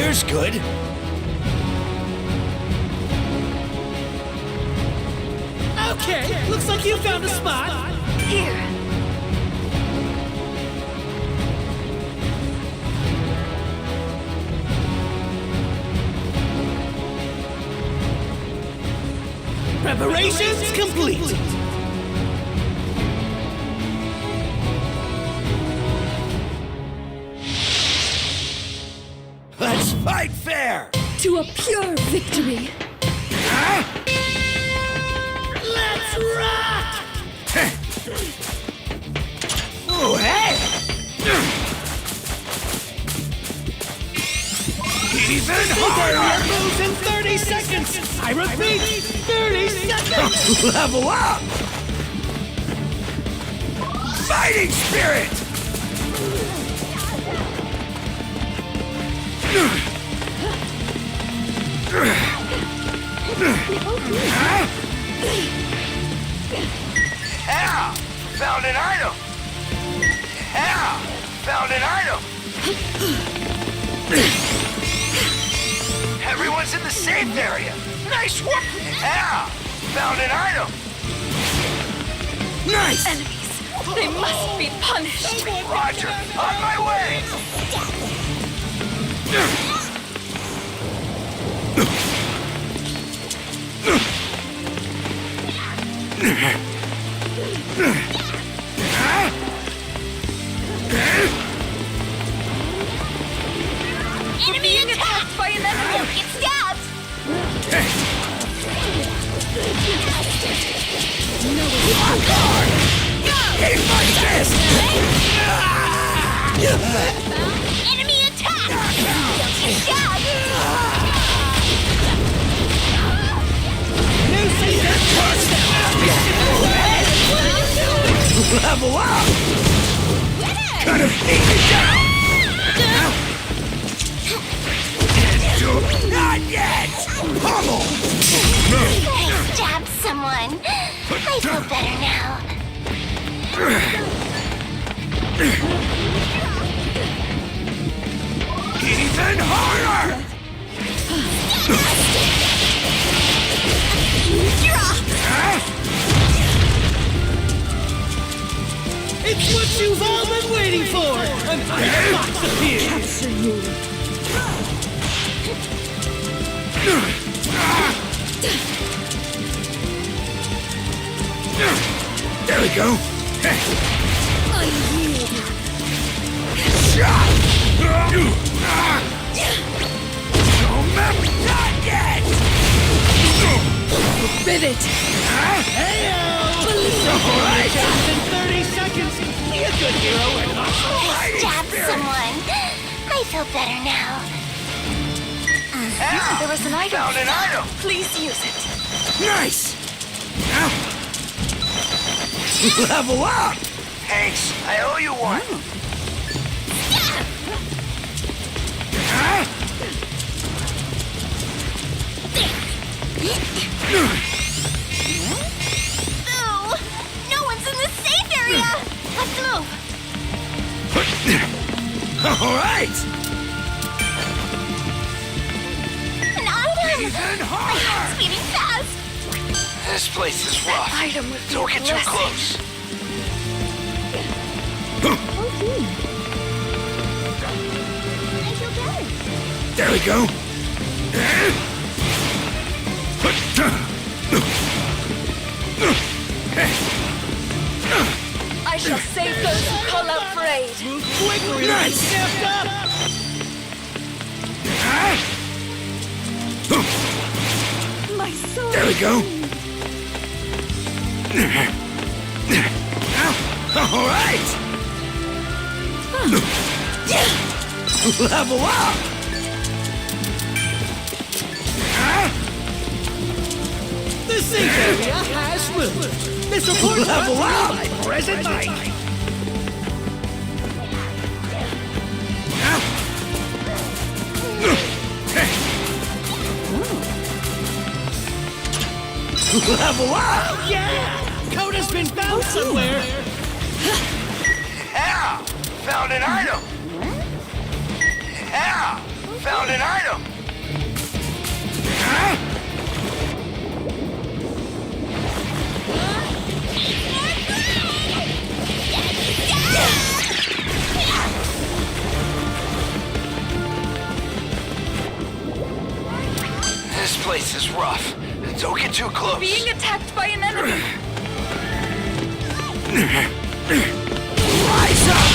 Here's good. Okay, looks like you found a spot. Here. Preparations complete. Let's fight fair. To a pure victory. Let's rock! Oh, hey! Even harder! Moves in 30 seconds! I repeat, 30 seconds! Level up! Fighting spirit! Yeah! Found an item! Yeah! Found an item! Everyone's in the safe area! Nice work! Yeah! Found an item! Nice! Enemies. They must be punished. Roger! On my way! Enemy attacked by an enemy. Get stabbed. Eat my fist! Enemy attack. Get stabbed. New season Level up! Gonna beat you down! Not yet! Pummel! I stabbed someone. I feel better now. Even harder! It's what you've all been waiting for! An iron box appears! Capture you. There we go! I yield. Shot! Not yet! Rivet. Alright! In 30 seconds, be a good hero and not I stabbed someone. I feel better now. Ow! There was an item. Found an item! Please use it. Nice! Level up! Hanks, I owe you one. Ooh, no one's in the safe area. Let's move. All right! An item. Even My harder! heart's beating fast. This place is rough. Item would be Don't get too blessed. close. I feel better. There we go. I shall save those who call out for aid. Move quickly! Nice. Stepped up! My soul. There we go. All right. Level up. The safe area has moved. This report Level up. by Present Mike. Level up. Yeah! Coda's been found somewhere. Yeah. Found an item. Yeah. Found an item! This place is rough. Don't get too close. Being attacked by an enemy. Rise up!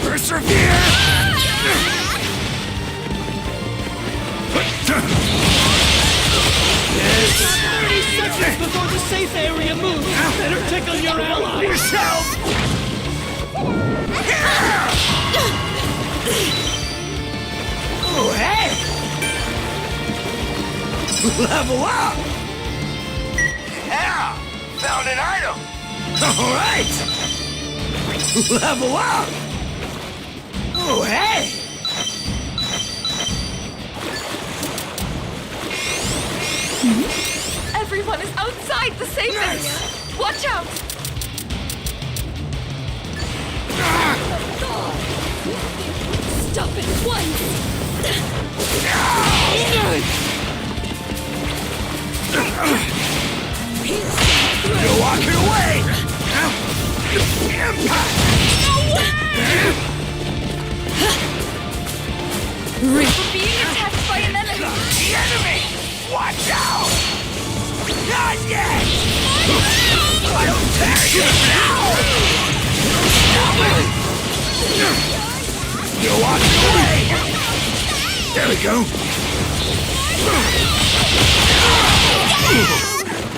Persevere! 30 seconds before the safe area moves. Better tickle your ally. Yourself! Oh, hey! Level up! Yeah! Found an item! All right! Level up! Oh, hey! Everyone is outside the safe area. Watch out! Stop it once! You're walking away! Impact! We're being attacked by an enemy. The enemy! Watch out! Not yet! I'll tear you now! Stop it! You're walking away! There we go!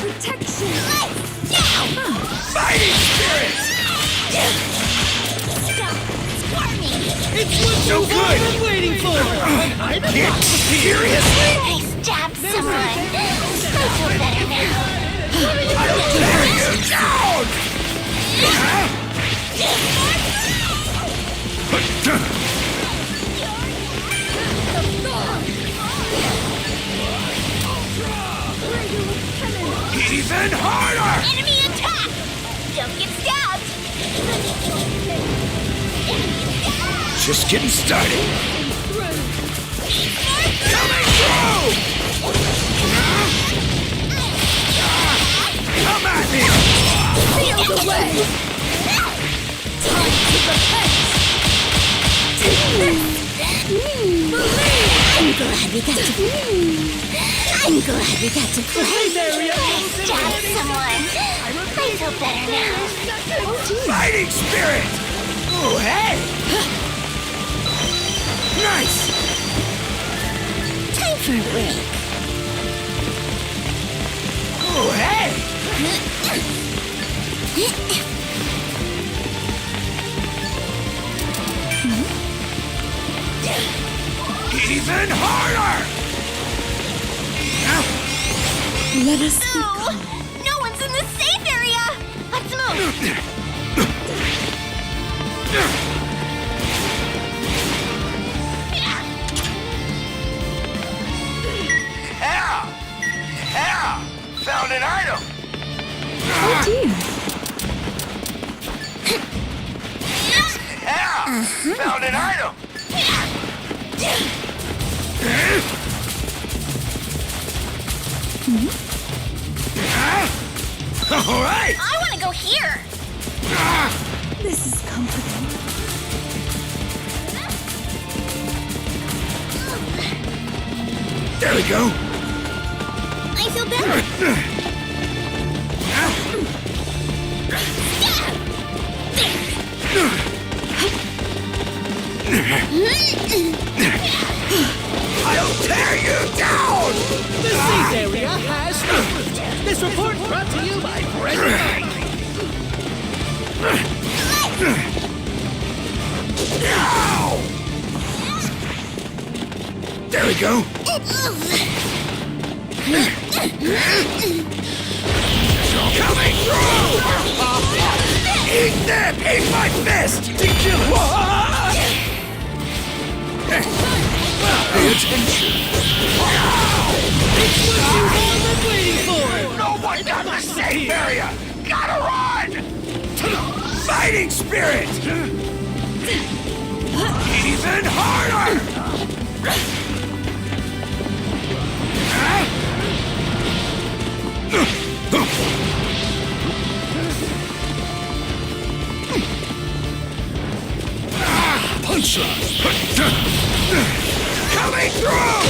Protection! Fighting spirit! Stop squirming! It's what No you've all good. been waiting for. Seriously? I stabbed someone. I feel better now. I'll tear you down! Even harder! Enemy attack! Don't get stabbed! Just getting started. Coming through! Come at me! Feel the way! Time to repent! I'm glad we got to play. Safe area. I stabbed someone. I feel better now. Fighting spirit! Oh, hey! Nice! Time for a break. Oh, hey! Even harder! Let us Ooh, no one's in the safe area. Let's move. Yeah! Yeah! Found an item! Yeah! Found an item! All right! I want to go here. This is comforting. There we go! I feel better. I'll tear you down! The safe area has moved. This report brought to you by President. Ow! There we go! Coming through! Eat that! Eat my fist! Pay attention! It's what you've all been waiting for. No one got the safe area! Gotta run! Fighting spirit! Even harder! Punch shot. Coming through!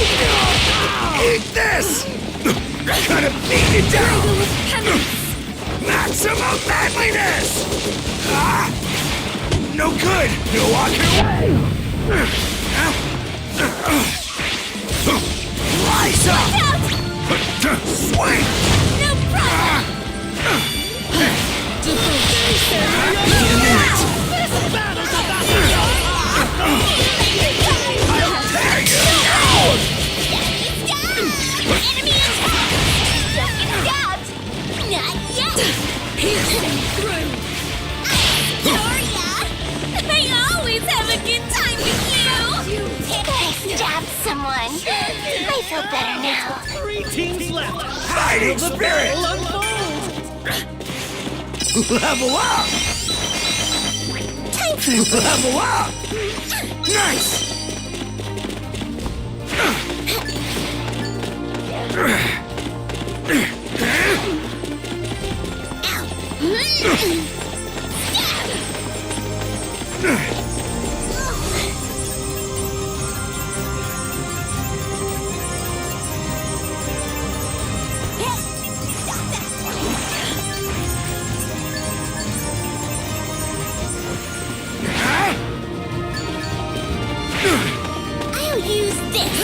Eat this! Gonna beat you down! Maximum manliness! Ah! No good! You're walking away! Rise up! Swing! No problem! Battle's about to start. There you go! Enemy attack! Don't get stabbed! Not yet! Piercing through. Gloria! I always have a good time with you! I stabbed someone. I feel better now. 3 teams left. Fighting The spirit! battle unfolds. Level up! Time for Level up! Nice! I'll use this!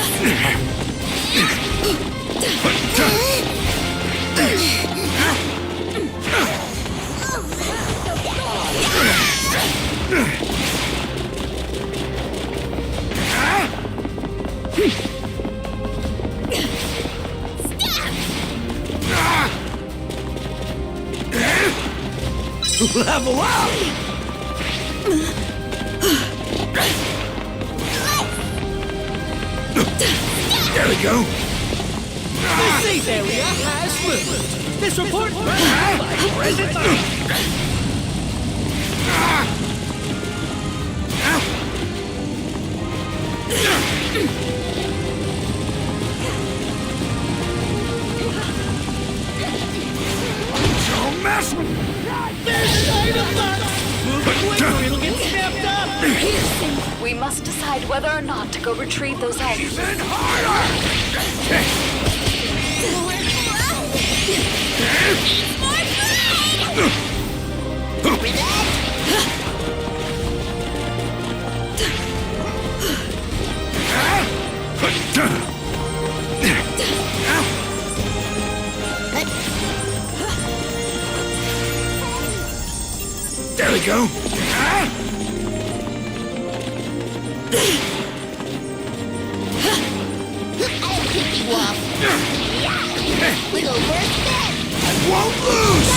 Level up! There we go! The safe area has moved. This report brought to you by Present Time. Don't mess with me! There's an item box. Move quick or it'll get snapped up. Piercing. We must decide whether or not to go retrieve those items. Even harder! There we go! I'll pick you up. Little worse then. I won't lose!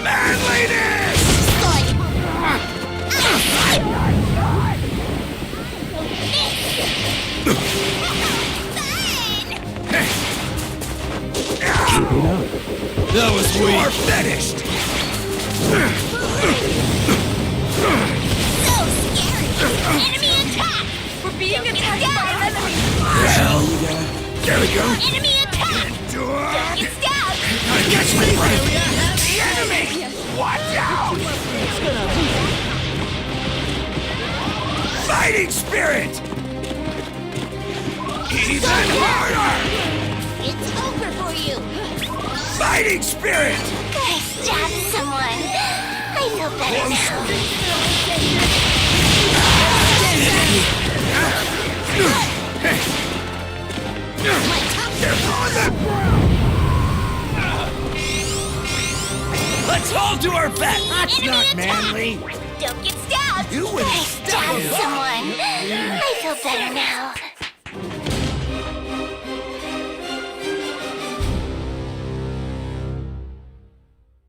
Manliness! That was You weak. are finished! So scary! Enemy attack! We're being attacked by an enemy. Hell yeah! There we go! Enemy attack! Endure! Get stabbed! I catch my breath! The enemy! Watch out! Fighting spirit! Even harder! It's over for you! Fighting spirit! I stabbed someone. I feel better now. They're on the ground! Let's all do our best! That's Enemy not attack! manly! Don't get stabbed! You would I stabbed someone. I feel better now.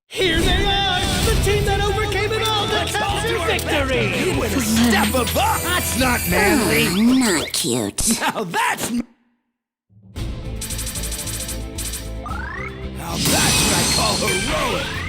Here they are. The team that overcame it all to capture victory. You went a step above! That's not manly! Not cute. Now that's... Now that's what I call heroic!